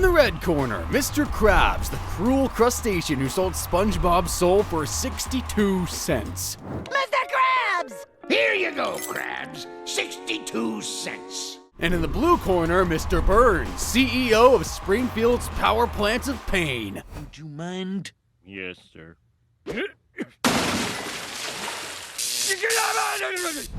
the red corner, Mr. Krabs, the cruel crustacean who sold SpongeBob's soul for 62 cents. Mr. Krabs! Here you go, Krabs. 62 cents. And in the blue corner, Mr. Burns, CEO of Springfield's Power Plants of Pain. Would you mind? Yes, sir.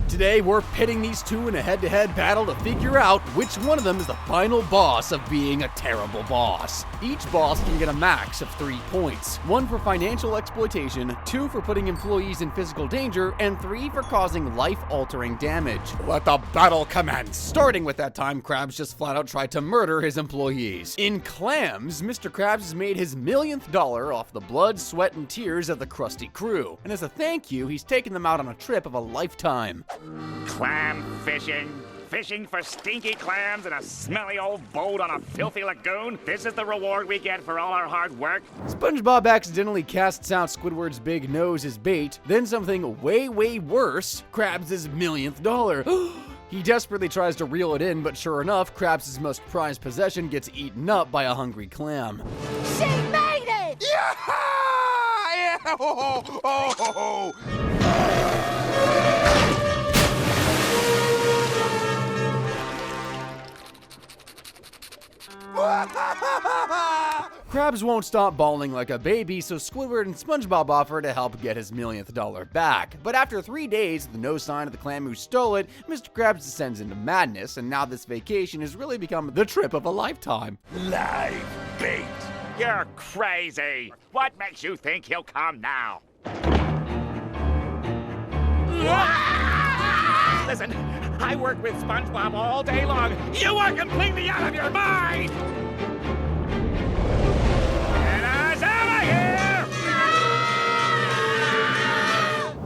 Today, we're pitting these two in a head-to-head battle to figure out which one of them is the final boss of being a terrible boss. Each boss can get a max of 3 points. 1 for financial exploitation, 2 for putting employees in physical danger, and 3 for causing life-altering damage. Let the battle commence! Starting with that time Krabs just flat out tried to murder his employees. In Clams, Mr. Krabs has made his millionth dollar off the blood, sweat, and tears of the Krusty crew. And as a thank you, he's taken them out on a trip of a lifetime. Clam fishing? Fishing for stinky clams in a smelly old boat on a filthy lagoon? This is the reward we get for all our hard work? SpongeBob accidentally casts out Squidward's big nose as bait, then something way worse, Krabs' millionth dollar. He desperately tries to reel it in, but sure enough, Krabs' most prized possession gets eaten up by a hungry clam. She made it! Yeah! Oh. Krabs won't stop bawling like a baby, so Squidward and SpongeBob offer to help get his millionth dollar back. But after 3 days with no sign of the clam who stole it, Mr. Krabs descends into madness, and now this vacation has really become the trip of a lifetime. Live bait. You're crazy. What makes you think he'll come now? Listen, I work with SpongeBob all day long. You are completely out of your mind! Get us out of here!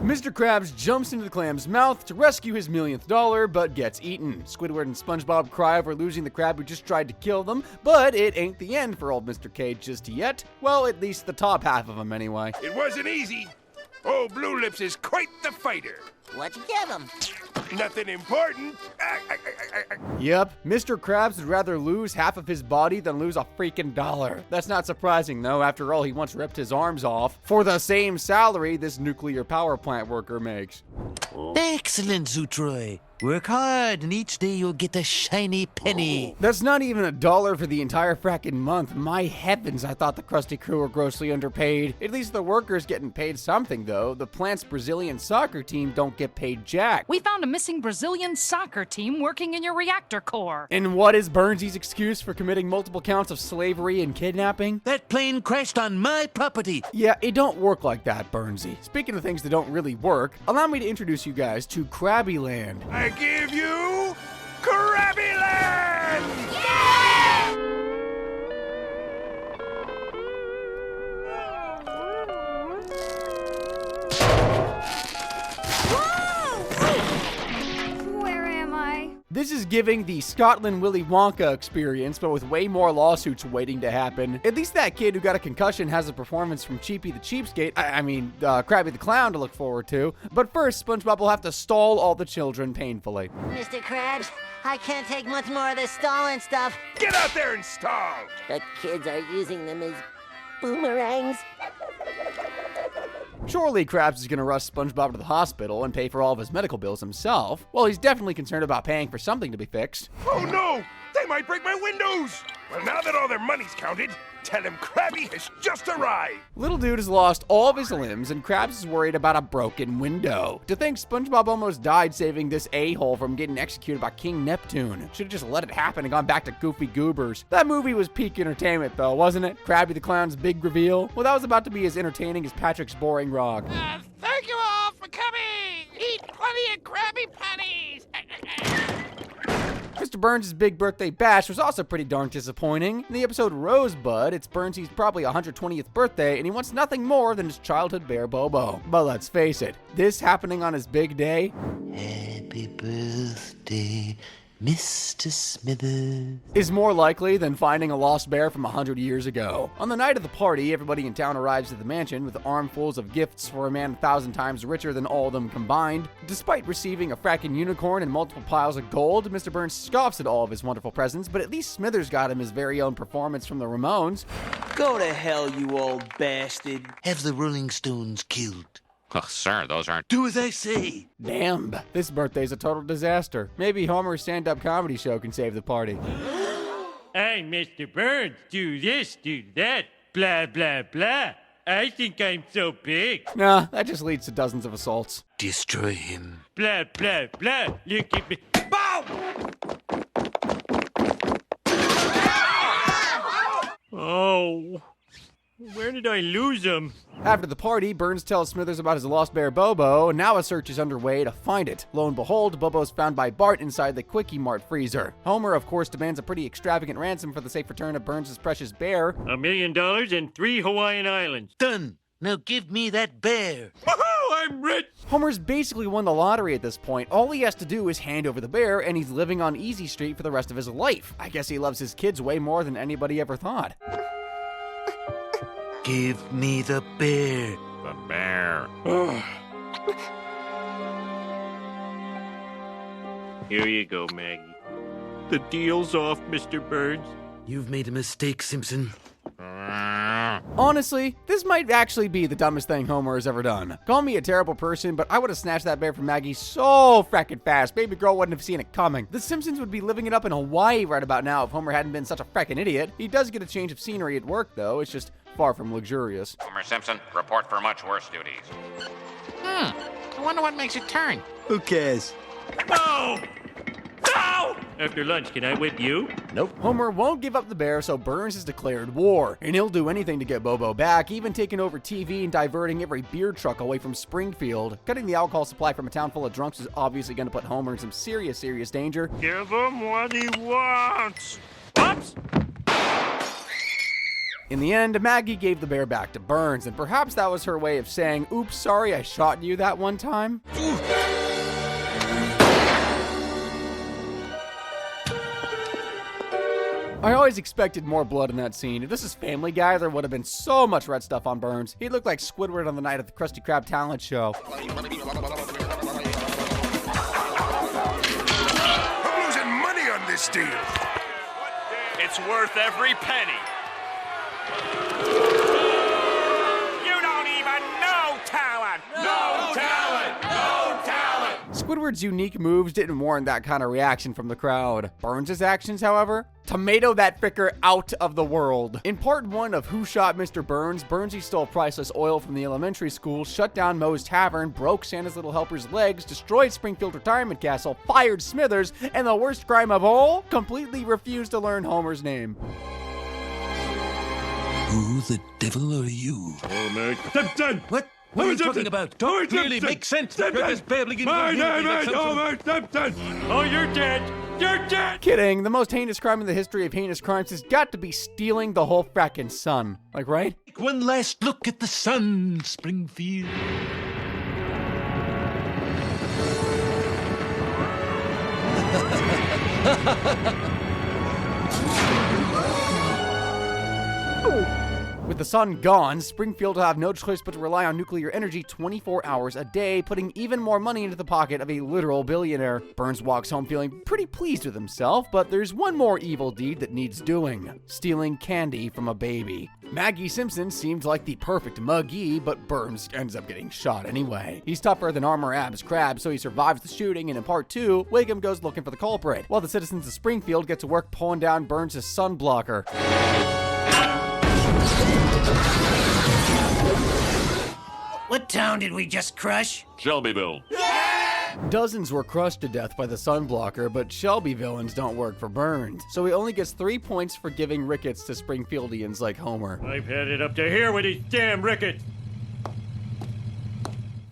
Mr. Krabs jumps into the clam's mouth to rescue his millionth dollar, but gets eaten. Squidward and SpongeBob cry over losing the crab who just tried to kill them, but it ain't the end for old Mr. K just yet. Well, at least the top half of him anyway. It wasn't easy. Old Blue Lips is quite the fighter. What'd you give him? Nothing important. Yep, Mr. Krabs would rather lose half of his body than lose a freaking dollar. That's not surprising though, after all, he once ripped his arms off for the same salary this nuclear power plant worker makes. Excellent, Zootroy. Work hard, and each day you'll get a shiny penny. That's not even $1 for the entire frackin' month. My heavens, I thought the Krusty crew were grossly underpaid. At least the workers getting paid something, though. The plant's Brazilian soccer team don't get paid jack. We found a missing Brazilian soccer team working in your reactor core. And what is Burnsy's excuse for committing multiple counts of slavery and kidnapping? That plane crashed on my property. Yeah, it don't work like that, Burnsy. Speaking of things that don't really work, allow me to introduce you guys to Krabby Land. I give you Krabby Land! Where am I? This is giving the Scotland Willy Wonka experience, but with way more lawsuits waiting to happen. At least that kid who got a concussion has a performance from Cheapy the Cheapskate, Krabby the Clown to look forward to. But first, SpongeBob will have to stall all the children painfully. Mr. Krabs, I can't take much more of this stalling stuff. Get out there and stall! The kids are using them as boomerangs. Surely Krabs is gonna rush SpongeBob to the hospital and pay for all of his medical bills himself. Well, he's definitely concerned about paying for something to be fixed. Oh no! They might break my windows! Well, now that all their money's counted, tell him Krabby has just arrived! Little dude has lost all of his limbs, and Krabs is worried about a broken window. To think SpongeBob almost died saving this a-hole from getting executed by King Neptune. Should've just let it happen and gone back to Goofy Goobers. That movie was peak entertainment though, wasn't it? Krabby the Clown's big reveal? Well, that was about to be as entertaining as Patrick's boring rock. Thank you all for coming! Eat plenty of Krabby Patties! Mr. Burns' big birthday bash was also pretty darn disappointing. In the episode Rosebud, it's Burnsy's probably 120th birthday, and he wants nothing more than his childhood bear Bobo. But let's face it, this happening on his big day? Happy birthday Mr. Smithers. is more likely than finding a lost bear from 100 years ago. On the night of the party, everybody in town arrives at the mansion with armfuls of gifts for a man 1,000 times richer than all of them combined. Despite receiving a fracking unicorn and multiple piles of gold, Mr. Burns scoffs at all of his wonderful presents, but at least Smithers got him his very own performance from the Ramones. Go to hell, you old bastard. Have the Rolling Stones killed. Oh, sir, those aren't... Do as I say. Damn, this birthday's a total disaster. Maybe Homer's stand-up comedy show can save the party. Hey, Mr. Burns, do this, do that, blah, blah, blah. I think I'm so big. Nah, that just leads to dozens of assaults. Destroy him. Blah, blah, blah. Look at me. Oh, where did I lose him? After the party, Burns tells Smithers about his lost bear Bobo, and now a search is underway to find it. Lo and behold, Bobo's found by Bart inside the Quickie Mart freezer. Homer, of course, demands a pretty extravagant ransom for the safe return of Burns' precious bear. $1 million and 3 Hawaiian Islands. Done. Now give me that bear. Woohoo, I'm rich! Homer's basically won the lottery at this point. All he has to do is hand over the bear, and he's living on Easy Street for the rest of his life. I guess he loves his kids way more than anybody ever thought. Give me the bear. The bear. Here you go, Maggie. The deal's off, Mr. Burns. You've made a mistake, Simpson. Honestly, this might actually be the dumbest thing Homer has ever done. Call me a terrible person, but I would have snatched that bear from Maggie so frackin' fast, baby girl wouldn't have seen it coming. The Simpsons would be living it up in Hawaii right about now if Homer hadn't been such a frackin' idiot. He does get a change of scenery at work, though. It's just far from luxurious. Homer Simpson, report for much worse duties. I wonder what makes it turn. Who cares? No! No! After lunch, can I whip you? Nope. Homer won't give up the bear, so Burns has declared war. And he'll do anything to get Bobo back, even taking over TV and diverting every beer truck away from Springfield. Cutting the alcohol supply from a town full of drunks is obviously going to put Homer in some serious danger. Give him what he wants. Whoops! In the end, Maggie gave the bear back to Burns, and perhaps that was her way of saying, oops, sorry I shot you that one time. I always expected more blood in that scene. If this is Family Guy, there would have been so much red stuff on Burns. He'd look like Squidward on the night of the Krusty Krab talent show. I'm losing money on this deal. It's worth every penny. You don't even know talent! No talent! No talent! Squidward's unique moves didn't warrant that kind of reaction from the crowd. Burns' actions, however, tomato that fricker out of the world. In part 1 of Who Shot Mr. Burns, Burnsy stole priceless oil from the elementary school, shut down Moe's Tavern, broke Santa's Little Helper's legs, destroyed Springfield Retirement Castle, fired Smithers, and the worst crime of all, completely refused to learn Homer's name. Who the devil are you? Homer Simpson! What? What are you talking about? Don't really make sense. You're just babbling in My name like is something. Homer Simpson! Oh, you're dead! You're dead! Kidding, the most heinous crime in the history of heinous crimes has got to be stealing the whole frackin' sun. Like, right? Take one last look at the sun, Springfield. With the sun gone, Springfield will have no choice but to rely on nuclear energy 24 hours a day, putting even more money into the pocket of a literal billionaire. Burns walks home feeling pretty pleased with himself, but there's one more evil deed that needs doing: stealing candy from a baby. Maggie Simpson seemed like the perfect muggy, but Burns ends up getting shot anyway. He's tougher than Armor Ab's Krabs, so he survives the shooting, and in part 2, Wakeham goes looking for the culprit, while the citizens of Springfield get to work pulling down Burns' sun blocker. What town did we just crush? Shelbyville. Dozens were crushed to death by the sunblocker, but Shelby villains don't work for Burns, so he only gets 3 points for giving rickets to Springfieldians like Homer. I've had it up to here with these damn rickets.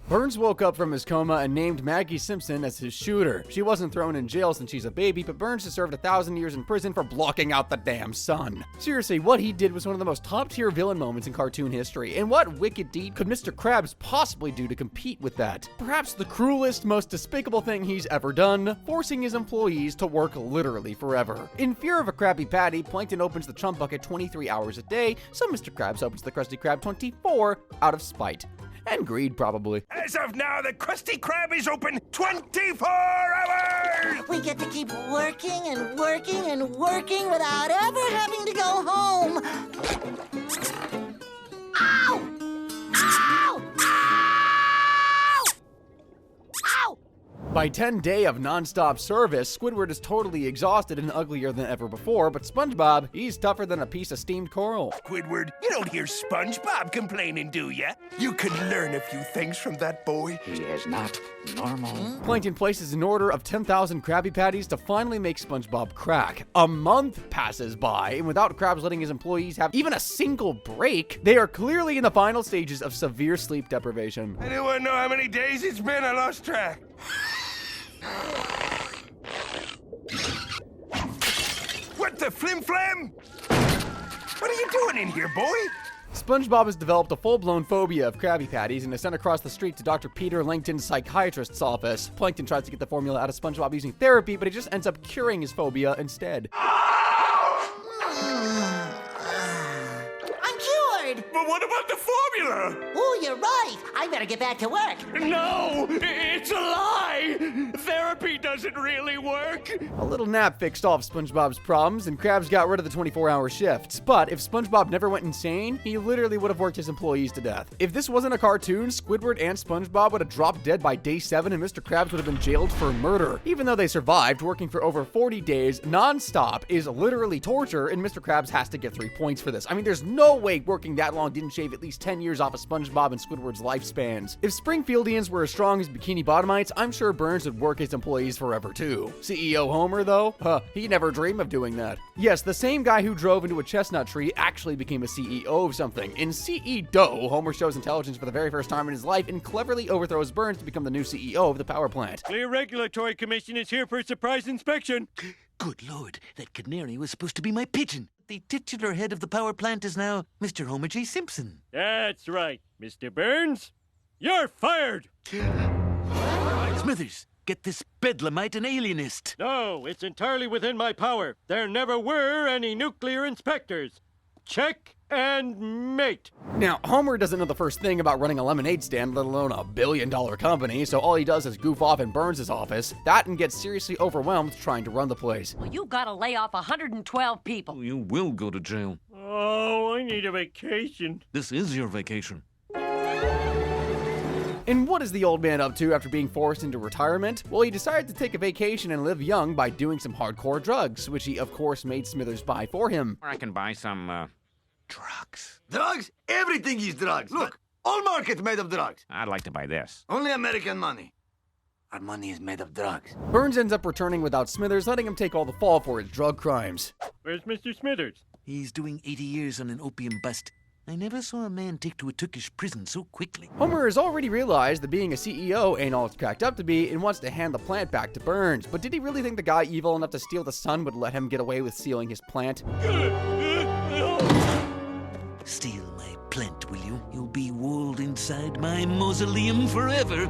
Burns woke up from his coma and named Maggie Simpson as his shooter. She wasn't thrown in jail since she's a baby, but Burns has served 1,000 years in prison for blocking out the damn sun. Seriously, what he did was one of the most top-tier villain moments in cartoon history, and what wicked deed could Mr. Krabs possibly do to compete with that? Perhaps the cruelest, most despicable thing he's ever done, forcing his employees to work literally forever. In fear of a Krabby Patty, Plankton opens the chum bucket 23 hours a day, so Mr. Krabs opens the Krusty Krab 24 out of spite. And greed, probably. As of now, the Krusty Krab is open 24 hours! We get to keep working and working and working without ever having to go home. Ow! Ow! Ow! Ow! By 10 days of non-stop service, Squidward is totally exhausted and uglier than ever before, but SpongeBob, he's tougher than a piece of steamed coral. Squidward, you don't hear SpongeBob complaining, do ya? You could learn a few things from that boy. He is not normal. Plankton places an order of 10,000 Krabby Patties to finally make SpongeBob crack. A month passes by, and without Krabs letting his employees have even a single break, they are clearly in the final stages of severe sleep deprivation. Anyone know how many days it's been? I lost track. What the flim-flam? What are you doing in here, boy? SpongeBob has developed a full-blown phobia of Krabby Patties and is sent across the street to Dr. Peter Langton's psychiatrist's office. Plankton tries to get the formula out of SpongeBob using therapy, but he just ends up curing his phobia instead. I'm cured! But what about the formula? Oh, you're right. I better get back to work. No, it's a lie. Therapy doesn't really work. A little nap fixed all of SpongeBob's problems, and Krabs got rid of the 24-hour shifts. But if SpongeBob never went insane, he literally would have worked his employees to death. If this wasn't a cartoon, Squidward and SpongeBob would have dropped dead by day 7, and Mr. Krabs would have been jailed for murder. Even though they survived, working for over 40 days non-stop is literally torture, and Mr. Krabs has to get 3 points for this. I mean, there's no way working that long didn't shave at least 10 years off of SpongeBob and Squidward's lifespans. If Springfieldians were as strong as Bikini Bottomites, I'm sure Burns would work his employees forever too. CEO Homer, though? He'd never dream of doing that. Yes, the same guy who drove into a chestnut tree actually became a CEO of something. In CEO, Homer shows intelligence for the very first time in his life and cleverly overthrows Burns to become the new CEO of the power plant. Clear Regulatory Commission is here for a surprise inspection. Good Lord, that canary was supposed to be my pigeon. The titular head of the power plant is now Mr. Homer J. Simpson. That's right, Mr. Burns. You're fired. Smithers, get this bedlamite an alienist. No, it's entirely within my power. There never were any nuclear inspectors. Check and mate. Now, Homer doesn't know the first thing about running a lemonade stand, let alone a billion-dollar company, so all he does is goof off in Burns' office, that and gets seriously overwhelmed trying to run the place. Well, you gotta lay off 112 people. You will go to jail. Oh, I need a vacation. This is your vacation. And what is the old man up to after being forced into retirement? Well, he decided to take a vacation and live young by doing some hardcore drugs, which he, of course, made Smithers buy for him. I can buy some, Drugs? Drugs? Everything is drugs. Look, all markets made of drugs. I'd like to buy this. Only American money. Our money is made of drugs. Burns ends up returning without Smithers, letting him take all the fall for his drug crimes. Where's Mr. Smithers? He's doing 80 years on an opium bust. I never saw a man take to a Turkish prison so quickly. Homer has already realized that being a CEO ain't all it's cracked up to be and wants to hand the plant back to Burns. But did he really think the guy evil enough to steal the sun would let him get away with stealing his plant? Steal my plant, will you? You'll be walled inside my mausoleum forever.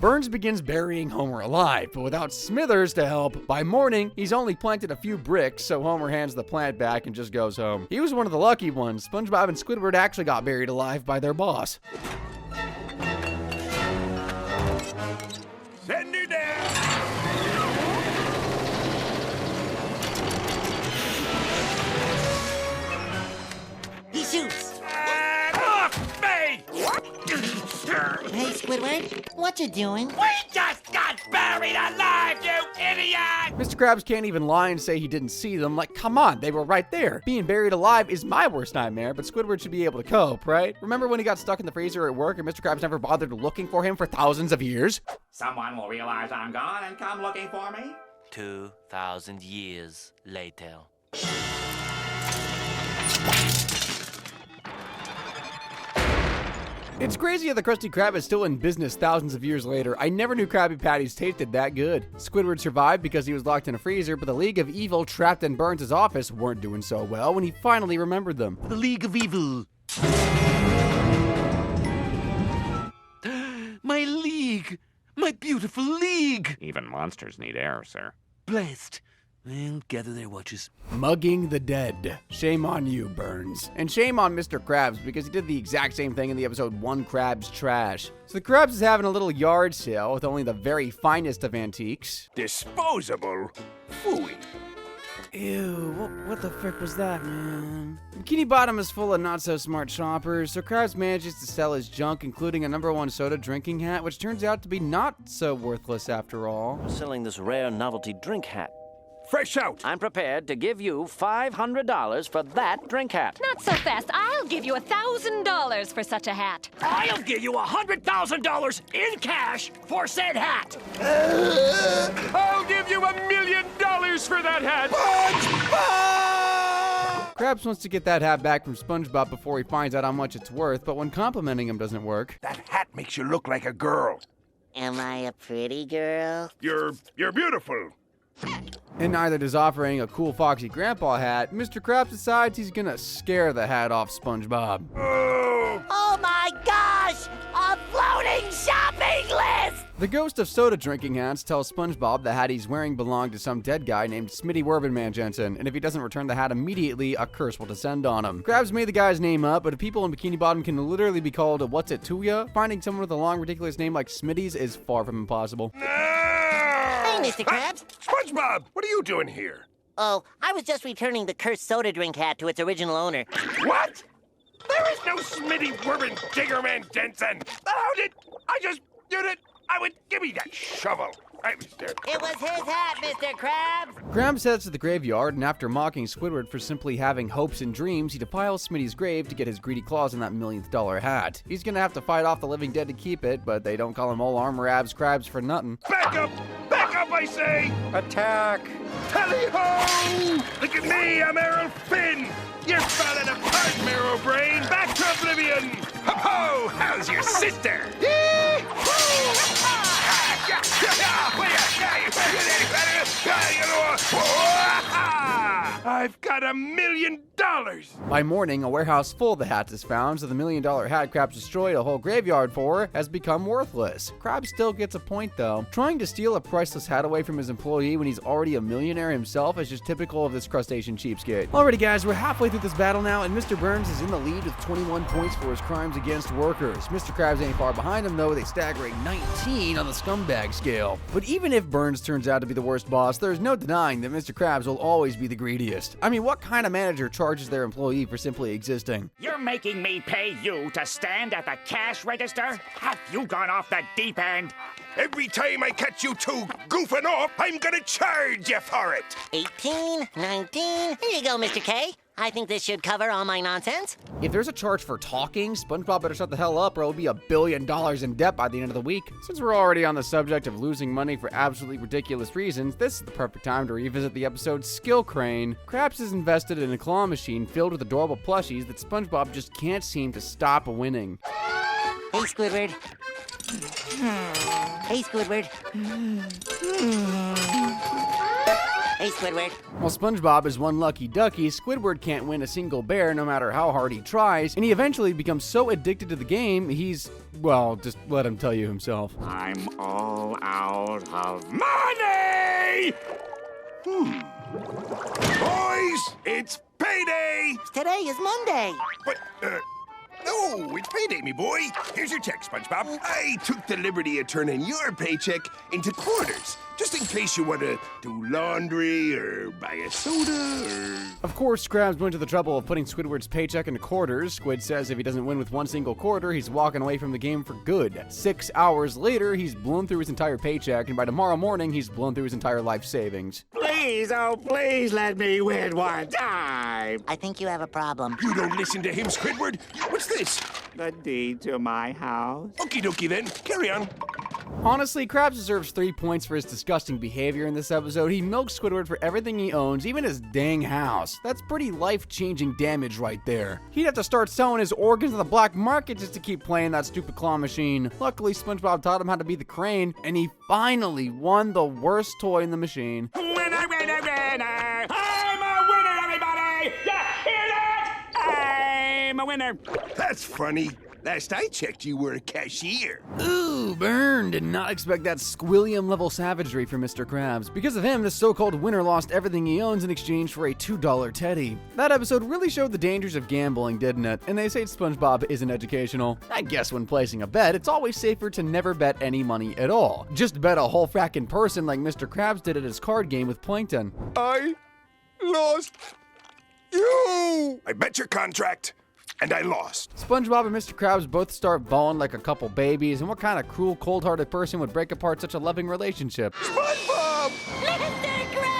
Burns begins burying Homer alive, but without Smithers to help. By morning, he's only planted a few bricks, so Homer hands the plant back and just goes home. He was one of the lucky ones. SpongeBob and Squidward actually got buried alive by their boss. Send her down! He shoots. Off me! Hey, Squidward, what you doing? We just got buried alive, you idiot! Mr. Krabs can't even lie and say he didn't see them. Like, come on, they were right there. Being buried alive is my worst nightmare, but Squidward should be able to cope, right? Remember when he got stuck in the freezer at work and Mr. Krabs never bothered looking for him for thousands of years? Someone will realize I'm gone and come looking for me. 2,000 years later. It's crazy how the Krusty Krab is still in business thousands of years later. I never knew Krabby Patties tasted that good. Squidward survived because he was locked in a freezer, but the League of Evil trapped in Burns' office weren't doing so well when he finally remembered them. The League of Evil. My league! My beautiful league! Even monsters need air, sir. Blessed. Well, gather their watches. Mugging the dead. Shame on you, Burns. And shame on Mr. Krabs because he did the exact same thing in the episode One Krabs Trash. So the Krabs is having a little yard sale with only the very finest of antiques. Disposable? Phooey. Ew, what the frick was that, man? Bikini Bottom is full of not-so-smart shoppers, so Krabs manages to sell his junk, including a #1 soda drinking hat, which turns out to be not so worthless after all. Selling this rare novelty drink hat. Fresh out. I'm prepared to give you $500 for that drink hat. Not so fast. I'll give you $1,000 for such a hat. I'll give you $100,000 in cash for said hat. I'll give you $1 million for that hat. Krabs wants to get that hat back from SpongeBob before he finds out how much it's worth, but when complimenting him doesn't work. That hat makes you look like a girl. Am I a pretty girl? You're beautiful. And neither does offering a cool Foxy Grandpa hat, Mr. Krabs decides he's gonna scare the hat off SpongeBob. Oh my gosh! A floating shopping list! The ghost of soda drinking hats tells SpongeBob the hat he's wearing belonged to some dead guy named Smitty Werbenman Jensen, and if he doesn't return the hat immediately, a curse will descend on him. Krabs made the guy's name up, but people in Bikini Bottom can literally be called a what's it to ya? Finding someone with a long, ridiculous name like Smitty's is far from impossible. Hey, Mr. Krabs. SpongeBob, what are you doing here? Oh, I was just returning the cursed soda drink hat to its original owner. What? There is no Smitty Werben Diggerman Jensen. How did I just do it? I would give me that shovel. It was his hat, Mr. Krabs. Krabs heads to the graveyard, and after mocking Squidward for simply having hopes and dreams, he defiles Smitty's grave to get his greedy claws on that millionth dollar hat. He's gonna have to fight off the living dead to keep it, but they don't call him all armor abs Krabs for nothing. Back up, I say! Attack! Tally-ho! Look at me, I'm Errol Finn! You're falling apart, Marrow Brain! Back to oblivion! Ho-ho! How's your sister? I've got $1 million! By morning, a warehouse full of the hats is found, so the $1 million hat Krabs destroyed a whole graveyard for has become worthless. Krabs still gets a point, though. Trying to steal a priceless hat away from his employee when he's already a millionaire himself is just typical of this crustacean cheapskate. Alrighty guys, we're halfway through this battle now, and Mr. Burns is in the lead with 21 points for his crimes against workers. Mr. Krabs ain't far behind him, though, with a staggering 19 on the scumbag scale. But even if Burns turns out to be the worst boss, there's no denying that Mr. Krabs will always be the greediest. I mean, what kind of manager charges their employee for simply existing? You're making me pay you to stand at the cash register? Have you gone off the deep end? Every time I catch you two goofing off, I'm gonna charge you for it! 18, 19. Here you go, Mr. K. I think this should cover all my nonsense. If there's a charge for talking, SpongeBob better shut the hell up or he'll be $1 billion in debt by the end of the week. Since we're already on the subject of losing money for absolutely ridiculous reasons, this is the perfect time to revisit the episode Skill Crane. Krabs is invested in a claw machine filled with adorable plushies that SpongeBob just can't seem to stop winning. Hey, Squidward. Hey, Squidward. Hey, Squidward. While SpongeBob is one lucky ducky, Squidward can't win a single bear no matter how hard he tries, and he eventually becomes so addicted to the game, well, just let him tell you himself. I'm all out of money! Boys, it's payday! Today is Monday. But, no, it's payday, me boy. Here's your check, SpongeBob. I took the liberty of turning your paycheck into quarters, just in case you want to do laundry or buy a soda or... Of course, Krabs went to the trouble of putting Squidward's paycheck into quarters. Squid says if he doesn't win with one single quarter, he's walking away from the game for good. 6 hours later, he's blown through his entire paycheck, and by tomorrow morning, he's blown through his entire life savings. Please, oh please let me win one time! I think you have a problem. You don't listen to him, Squidward. What's this? The deed to my house. Okie dokie then. Carry on. Honestly, Krabs deserves 3 points for his disgusting behavior in this episode. He milks Squidward for everything he owns, even his dang house. That's pretty life-changing damage right there. He'd have to start selling his organs on the black market just to keep playing that stupid claw machine. Luckily, SpongeBob taught him how to be the crane, and he finally won the worst toy in the machine. Winner, winner, winner! I'm a winner, everybody! Yeah, hear that? I'm a winner. That's funny. Last I checked, you were a cashier. Ooh, burn. Did not expect that squilliam-level savagery from Mr. Krabs. Because of him, this so-called winner lost everything he owns in exchange for a $2 teddy. That episode really showed the dangers of gambling, didn't it? And they say SpongeBob isn't educational. I guess when placing a bet, it's always safer to never bet any money at all. Just bet a whole frackin' person like Mr. Krabs did at his card game with Plankton. I lost you. I bet your contract. And I lost. SpongeBob and Mr. Krabs both start bawling like a couple babies, and what kind of cruel, cold-hearted person would break apart such a loving relationship? SpongeBob! Mr. Krabs!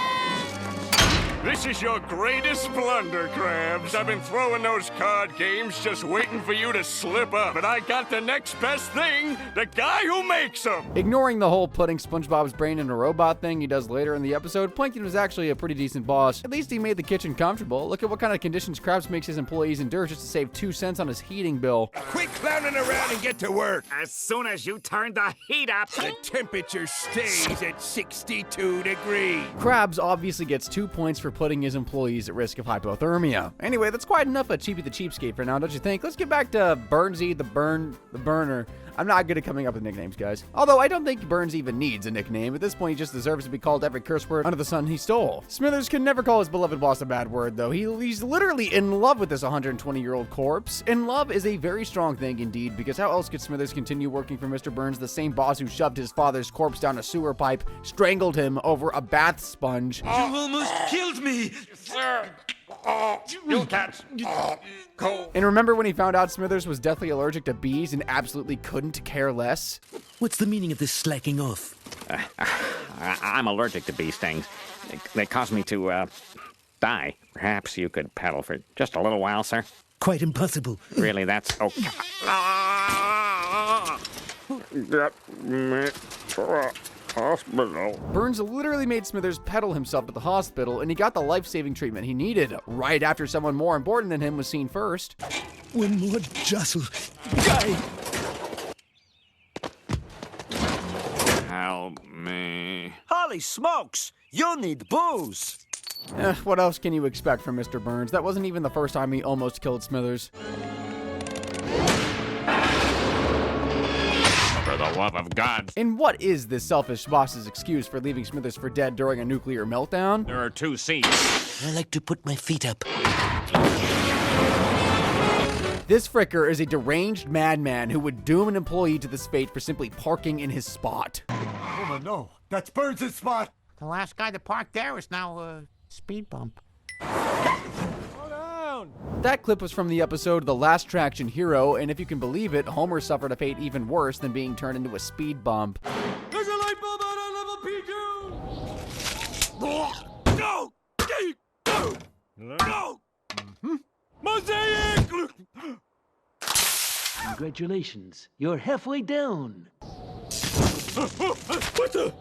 This is your greatest blunder, Krabs. I've been throwing those card games just waiting for you to slip up. But I got the next best thing, the guy who makes them. Ignoring the whole putting SpongeBob's brain in a robot thing he does later in the episode, Plankton was actually a pretty decent boss. At least he made the kitchen comfortable. Look at what kind of conditions Krabs makes his employees endure just to save 2 cents on his heating bill. Quit clowning around and get to work. As soon as you turn the heat up, The temperature stays at 62 degrees. Krabs obviously gets 2 points for putting his employees at risk of hypothermia. Anyway, that's quite enough of Cheapy the Cheapskate for now, don't you think? Let's get back to Burnsy the Burner. I'm not good at coming up with nicknames, guys. Although I don't think Burns even needs a nickname. At this point, he just deserves to be called every curse word under the sun he stole. Smithers can never call his beloved boss a bad word, though. He's literally in love with this 120-year-old corpse. And love is a very strong thing indeed, because how else could Smithers continue working for Mr. Burns, the same boss who shoved his father's corpse down a sewer pipe, strangled him over a bath sponge? You almost killed me! sir. You cats. Cold. And remember when he found out Smithers was deathly allergic to bees and absolutely couldn't care less? What's the meaning of this slacking off? I'm allergic to bee stings. They cause me to, die. Perhaps you could paddle for just a little while, sir? Quite impossible. Really, that's okay. Get me to a hospital. Burns literally made Smithers pedal himself to the hospital, and he got the life-saving treatment he needed, right after someone more important than him was seen first. One more jostle. Die! Help me. Holy smokes! You need booze! What else can you expect from Mr. Burns? That wasn't even the first time he almost killed Smithers. For the love of God. And what is this selfish boss's excuse for leaving Smithers for dead during a nuclear meltdown? There are 2 seats. I like to put my feet up. This fricker is a deranged madman who would doom an employee to this fate for simply parking in his spot. Oh no, that's Burns' spot! The last guy that parked there is now a speed bump. That clip was from the episode The Last Traction Hero, and if you can believe it, Homer suffered a fate even worse than being turned into a speed bump. There's a light bulb out on level P2! No! No! Mosaic! Congratulations. You're halfway down. What the?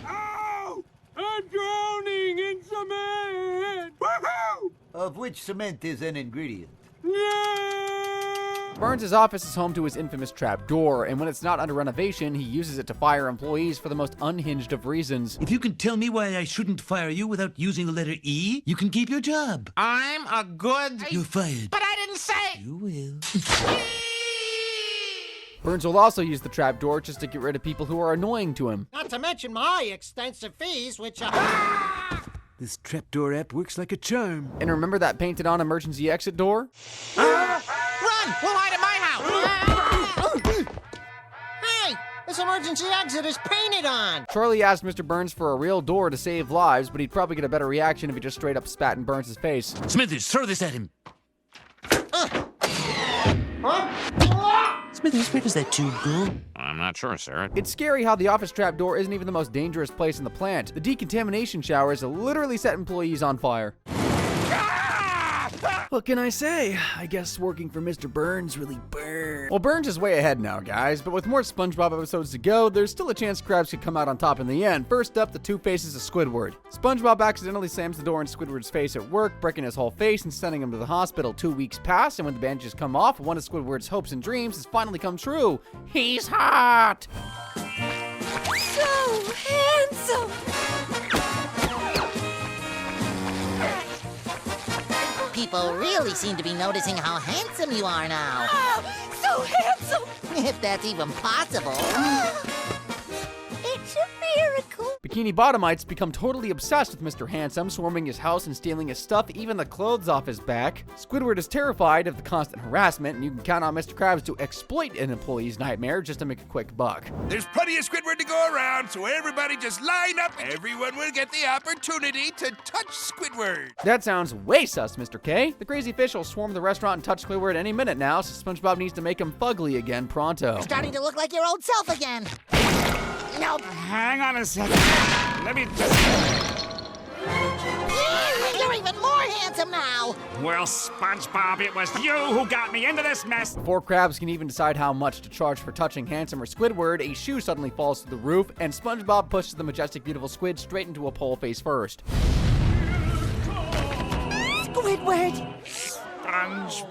Ow! I'm drowning in cement! Woohoo! Of which cement is an ingredient? Burns' office is home to his infamous trap door, and when it's not under renovation, he uses it to fire employees for the most unhinged of reasons. If you can tell me why I shouldn't fire you without using the letter E, you can keep your job. I'm a good... You're fired. But I didn't say... You will. Burns will also use the trapdoor just to get rid of people who are annoying to him. Not to mention my extensive fees, which This trapdoor app works like a charm. And remember that painted-on emergency exit door? Run! We'll hide at my house! Hey! This emergency exit is painted on! Charlie asked Mr. Burns for a real door to save lives, but he'd probably get a better reaction if he just straight up spat in Burns' face. Smithers, throw this at him. Smithers, where does that tube go? I'm not sure, sir. It's scary how the office trapdoor isn't even the most dangerous place in the plant. The decontamination showers literally set employees on fire. What can I say? I guess working for Mr. Burns really burns. Well, Burns is way ahead now, guys, but with more SpongeBob episodes to go, there's still a chance Krabs could come out on top in the end. First up, the two faces of Squidward. SpongeBob accidentally slams the door in Squidward's face at work, breaking his whole face and sending him to the hospital. 2 weeks pass, and when the bandages come off, one of Squidward's hopes and dreams has finally come true. He's hot! So handsome! People really seem to be noticing how handsome you are now. Oh, so handsome! If that's even possible. It's a miracle. Bikini Bottomites become totally obsessed with Mr. Handsome, swarming his house and stealing his stuff, even the clothes off his back. Squidward is terrified of the constant harassment, and you can count on Mr. Krabs to exploit an employee's nightmare just to make a quick buck. There's plenty of Squidward to go around, so everybody just line up. Everyone will get the opportunity to touch Squidward. That sounds way sus, Mr. K. The crazy fish will swarm the restaurant and touch Squidward any minute now, so SpongeBob needs to make him fugly again pronto. Starting to look like your old self again. Nope. Hang on a second. Let me just... You're even more handsome now. Well, SpongeBob, it was you who got me into this mess. Before Krabs can even decide how much to charge for touching Handsome or Squidward, a shoe suddenly falls through the roof, and SpongeBob pushes the majestic, beautiful squid straight into a pole face first. Squidward! SpongeBob.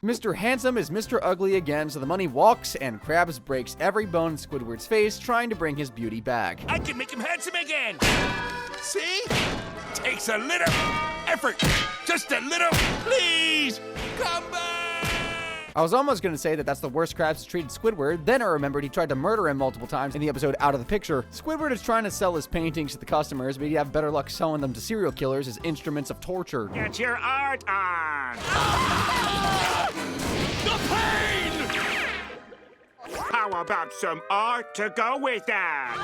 Mr. Handsome is Mr. Ugly again, so the money walks, and Krabs breaks every bone in Squidward's face, trying to bring his beauty back. I can make him handsome again. See? Takes a little effort. Just a little. Please, come back. I was almost going to say that that's the worst Krabs has treated Squidward, then I remembered he tried to murder him multiple times in the episode Out of the Picture. Squidward is trying to sell his paintings to the customers, but he'd have better luck selling them to serial killers as instruments of torture. Get your art on. The pain! How about some art to go with that?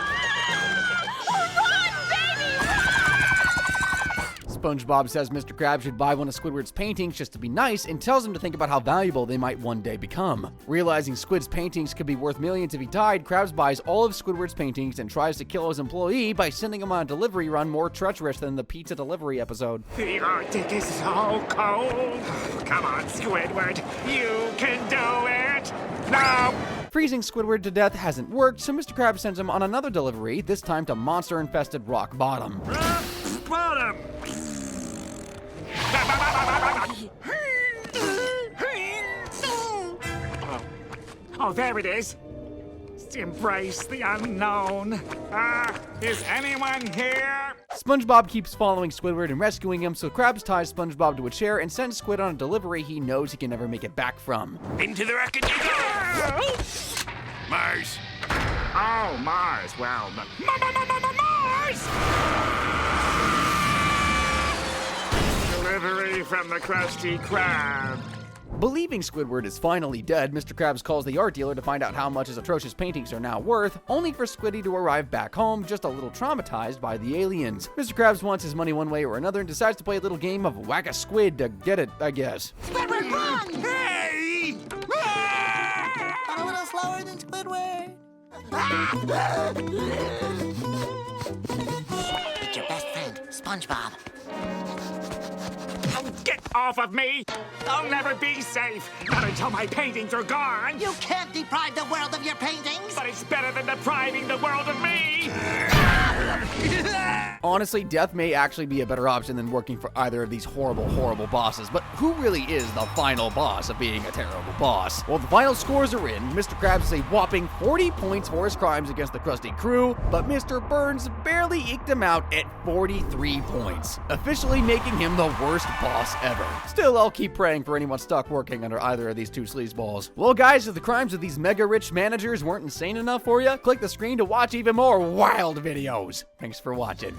SpongeBob says Mr. Krabs should buy one of Squidward's paintings just to be nice and tells him to think about how valuable they might one day become. Realizing Squid's paintings could be worth millions if he died, Krabs buys all of Squidward's paintings and tries to kill his employee by sending him on a delivery run more treacherous than the pizza delivery episode. The Arctic is so cold. Come on, Squidward. You can do it. No. Freezing Squidward to death hasn't worked, so Mr. Krabs sends him on another delivery, this time to monster-infested Rock Bottom. Bottom. Oh, there it is. Embrace the unknown. Is anyone here? SpongeBob keeps following Squidward and rescuing him, so Krabs ties SpongeBob to a chair and sends Squid on a delivery he knows he can never make it back from. Into the rocket you go. Mars. Oh, Mars. Well, Mars! Delivery from the Krusty Krab. Believing Squidward is finally dead, Mr. Krabs calls the art dealer to find out how much his atrocious paintings are now worth, only for Squiddy to arrive back home just a little traumatized by the aliens. Mr. Krabs wants his money one way or another and decides to play a little game of Whack-A-Squid to get it, I guess. Squidward, run! Hey! A little slower than Squidward. It's your best friend, SpongeBob. Get off of me! I'll never be safe! Not until my paintings are gone! You can't deprive the world of your paintings! But it's better than depriving the world of me! Honestly, death may actually be a better option than working for either of these horrible, horrible bosses, but who really is the final boss of being a terrible boss? Well, the final scores are in. Mr. Krabs is a whopping 40 points for his crimes against the Krusty crew, but Mr. Burns barely eked him out at 43 points, officially making him the worst boss ever. Still, I'll keep praying for anyone stuck working under either of these two sleazeballs. Well, guys, if the crimes of these mega-rich managers weren't insane enough for you, click the screen to watch even more wild videos. Thanks for watching.